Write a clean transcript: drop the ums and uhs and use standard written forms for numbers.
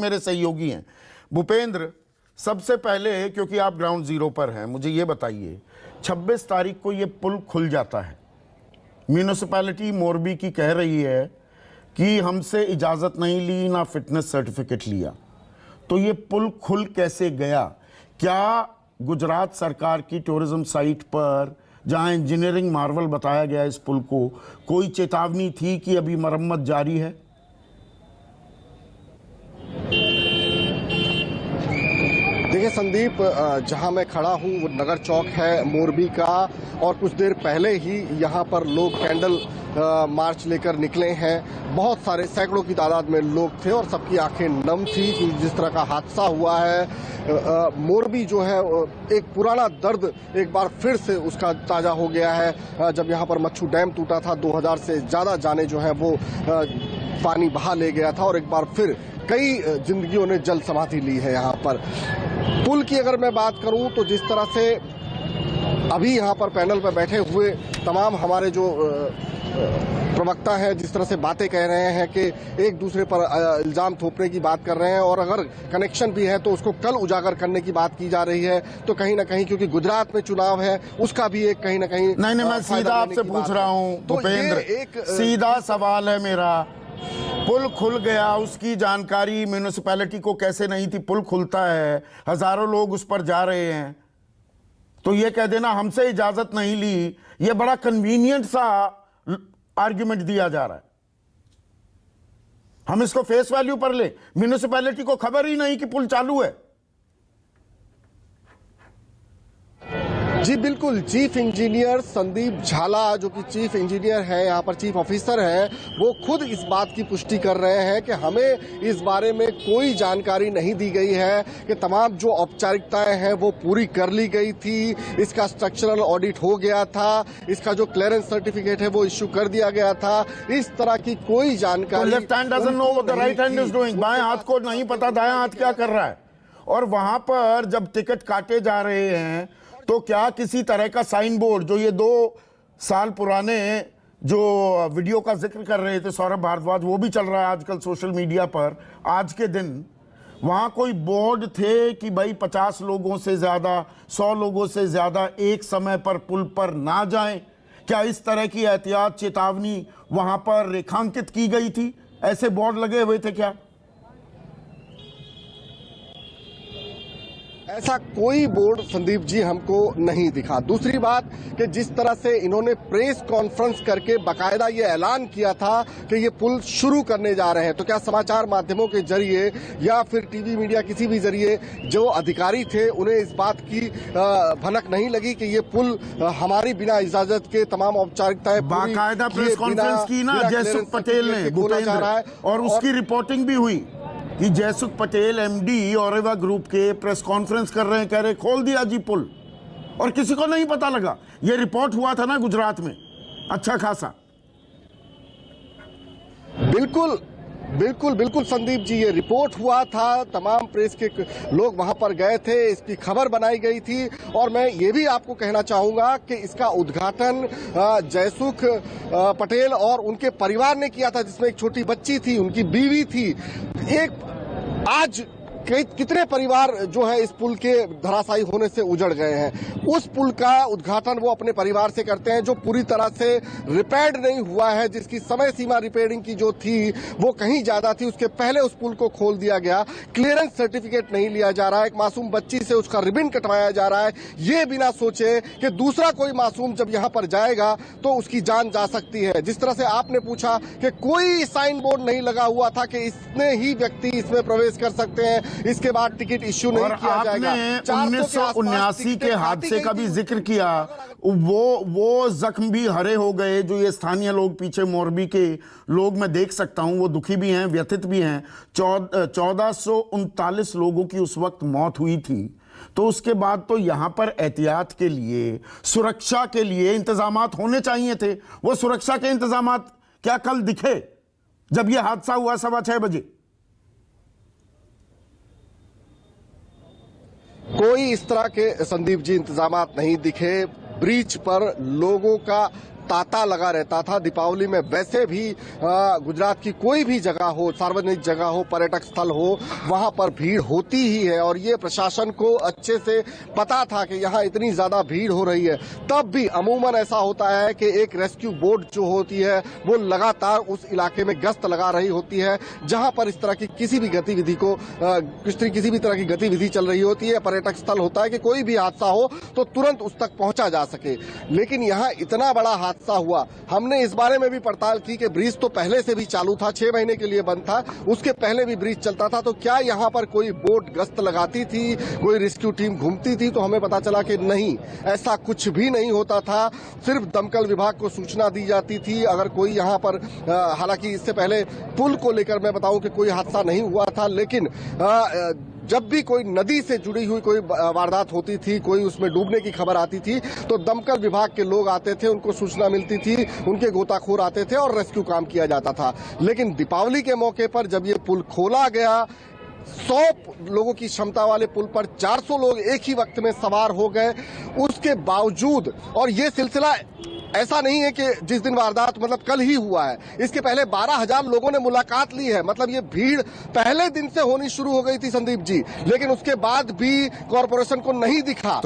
मेरे सहयोगी हैं। भूपेंद्र, सबसे पहले क्योंकि आप ग्राउंड जीरो पर हैं, मुझे ये बताइए 26 तारीख को ये पुल खुल जाता है, म्यूनिसिपैलिटी मोरबी की कह रही है कि हमसे इजाज़त नहीं ली, ना फिटनेस सर्टिफिकेट लिया, तो ये पुल खुल कैसे गया? क्या गुजरात सरकार की टूरिज्म साइट पर जहां इंजीनियरिंग मार्वल बताया गया इस पुल को, कोई चेतावनी थी कि अभी मरम्मत जारी है? देखिए संदीप, जहां मैं खड़ा हूं वो नगर चौक है मोरबी का, और कुछ देर पहले ही यहां पर लोग कैंडल मार्च लेकर निकले हैं। बहुत सारे सैकड़ों की तादाद में लोग थे और सबकी आंखें नम थी कि जिस तरह का हादसा हुआ है। मोरबी जो है एक पुराना दर्द एक बार फिर से उसका ताजा हो गया है। जब यहां पर मच्छू डैम टूटा था, 2000 से ज्यादा जाने जो है वो पानी बहा ले गया था, और एक बार फिर कई जिंदगियों ने जल समाधि ली है यहाँ पर। पुल की अगर मैं बात करूं तो जिस तरह से अभी यहाँ पर पैनल पर बैठे हुए तमाम हमारे जो प्रवक्ता हैं जिस तरह से बातें कह रहे हैं कि एक दूसरे पर इल्जाम थोपने की बात कर रहे हैं, और अगर कनेक्शन भी है तो उसको कल उजागर करने की बात की जा रही है, तो कहीं ना कहीं क्योंकि गुजरात में चुनाव है उसका भी एक कहीं ना कहीं नहीं, मैं सीधा आपसे पूछ रहा हूँ भूपेंद्र, एक सीधा सवाल है मेरा। पुल खुल गया, उसकी जानकारी म्यूनिसिपैलिटी को कैसे नहीं थी? पुल खुलता है, हजारों लोग उस पर जा रहे हैं, तो ये कह देना हमसे इजाजत नहीं ली, ये बड़ा कन्वीनियंट सा आर्ग्यूमेंट दिया जा रहा है। हम इसको फेस वैल्यू पर ले, म्यूनिसिपैलिटी को खबर ही नहीं कि पुल चालू है। जी बिल्कुल, चीफ इंजीनियर संदीप झाला जो कि चीफ इंजीनियर है, यहाँ पर चीफ ऑफिसर है, वो खुद इस बात की पुष्टि कर रहे हैं कि हमें इस बारे में कोई जानकारी नहीं दी गई है, कि तमाम जो औपचारिकताएं हैं वो पूरी कर ली गई थी, इसका स्ट्रक्चरल ऑडिट हो गया था, इसका जो क्लियरेंस सर्टिफिकेट है वो इश्यू कर दिया गया था। इस तरह की कोई जानकारी left hand doesn't know what the right hand is doing, बाएं हाथ को नहीं पता दायां हाथ क्या कर रहा है। और वहां पर जब टिकट काटे जा रहे हैं तो क्या किसी तरह का साइन बोर्ड, जो ये 2 साल पुराने जो वीडियो का जिक्र कर रहे थे सौरभ भारद्वाज, वो भी चल रहा है आजकल सोशल मीडिया पर, आज के दिन वहां कोई बोर्ड थे कि भाई 50 लोगों से ज्यादा, 100 लोगों से ज्यादा एक समय पर पुल पर ना जाएं? क्या इस तरह की एहतियात चेतावनी वहां पर रेखांकित की गई थी? ऐसे बोर्ड लगे हुए थे क्या? ऐसा कोई बोर्ड संदीप जी हमको नहीं दिखा। दूसरी बात कि जिस तरह से इन्होंने प्रेस कॉन्फ्रेंस करके बकायदा ये ऐलान किया था कि ये पुल शुरू करने जा रहे हैं, तो क्या समाचार माध्यमों के जरिए या फिर टीवी मीडिया किसी भी जरिए जो अधिकारी थे उन्हें इस बात की भनक नहीं लगी कि ये पुल हमारी बिना इजाजत के तमाम औपचारिकताएं बाकायदा प्रेस कॉन्फ्रेंस की ना जयसुख पटेल ने, भूपेंद्र, और उसकी रिपोर्टिंग भी हुई कि जयसुख पटेल एमडी औरेवा ग्रुप के प्रेस कॉन्फ्रेंस कर रहे हैं, कह रहे खोल दिया जी पुल, और किसी को नहीं पता लगा। ये रिपोर्ट हुआ था ना गुजरात में अच्छा खासा। बिल्कुल बिल्कुल बिल्कुल संदीप जी, ये रिपोर्ट हुआ था, तमाम प्रेस के लोग वहां पर गए थे, इसकी खबर बनाई गई थी, और मैं ये भी आपको कहना चाहूंगा कि इसका उद्घाटन जयसुख पटेल और उनके परिवार ने किया था, जिसमें एक छोटी बच्ची थी, उनकी बीवी थी। आज कितने परिवार जो है इस पुल के धराशायी होने से उजड़ गए हैं। उस पुल का उद्घाटन वो अपने परिवार से करते हैं जो पूरी तरह से रिपेयर्ड नहीं हुआ है, जिसकी समय सीमा रिपेयरिंग की जो थी वो कहीं ज्यादा थी, उसके पहले उस पुल को खोल दिया गया। क्लियरेंस सर्टिफिकेट नहीं लिया जा रहा है, एक मासूम बच्ची से उसका रिबन कटवाया जा रहा है, ये बिना सोचे कि दूसरा कोई मासूम जब यहाँ पर जाएगा तो उसकी जान जा सकती है। जिस तरह से आपने पूछा कि कोई साइन बोर्ड नहीं लगा हुआ था कि इतने ही व्यक्ति इसमें प्रवेश कर सकते हैं, इसके बाद टिकट इश्यू नहीं किया जाएगा। 1979 के हादसे का भी जिक्र किया, वो जख्म भी हरे हो गए, जो ये स्थानीय लोग पीछे मोरबी के लोग मैं देख सकता हूं, वो दुखी भी हैं, व्यथित भी हैं। 1439 लोगों की उस वक्त मौत हुई थी। तो उसके बाद तो यहां पर एहतियात के लिए, सुरक्षा के लिए इंतजामात होने चाहिए थे। वो सुरक्षा के इंतजामात क्या कल दिखे जब यह हादसा हुआ 6:15 बजे? कोई इस तरह के संदीप जी इंतजामात नहीं दिखे। ब्रिज पर लोगों का तांता लगा रहता था। दीपावली में वैसे भी गुजरात की कोई भी जगह हो, सार्वजनिक जगह हो, पर्यटक स्थल हो, वहां पर भीड़ होती ही है और ये प्रशासन को अच्छे से पता था कि यहाँ इतनी ज्यादा भीड़ हो रही है। तब भी अमूमन ऐसा होता है कि एक रेस्क्यू बोट जो होती है वो लगातार उस इलाके में गश्त लगा रही होती है जहां पर इस तरह की किसी भी गतिविधि को किसी भी तरह की गतिविधि चल रही होती है। पर्यटक स्थल होता है कि कोई भी हादसा हो तो तुरंत उस तक पहुंचा जा सके। लेकिन यहाँ इतना बड़ा हादसा हुआ, हमने इस बारे में भी पड़ताल की कि ब्रिज तो पहले से भी चालू था, 6 महीने के लिए बंद था, उसके पहले भी ब्रिज चलता था, तो क्या यहाँ पर कोई बोट गश्त लगाती थी, कोई रेस्क्यू टीम घूमती थी? तो हमें पता चला कि नहीं, ऐसा कुछ भी नहीं होता था। सिर्फ दमकल विभाग को सूचना दी जाती थी अगर कोई यहाँ पर, हालांकि इससे पहले पुल को लेकर मैं बताऊं कि कोई हादसा नहीं हुआ था, लेकिन जब भी कोई नदी से जुड़ी हुई कोई वारदात होती थी, कोई उसमें डूबने की खबर आती थी, तो दमकल विभाग के लोग आते थे, उनको सूचना मिलती थी, उनके गोताखोर आते थे और रेस्क्यू काम किया जाता था। लेकिन दीपावली के मौके पर जब ये पुल खोला गया, 100 लोगों की क्षमता वाले पुल पर 400 लोग एक ही वक्त में सवार हो गए, उसके बावजूद, और ये सिलसिला ऐसा नहीं है कि जिस दिन वारदात मतलब कल ही हुआ है, इसके पहले 12,000 लोगों ने मुलाकात ली है। मतलब ये भीड़ पहले दिन से होनी शुरू हो गई थी संदीप जी, लेकिन उसके बाद भी कॉरपोरेशन को नहीं दिखा।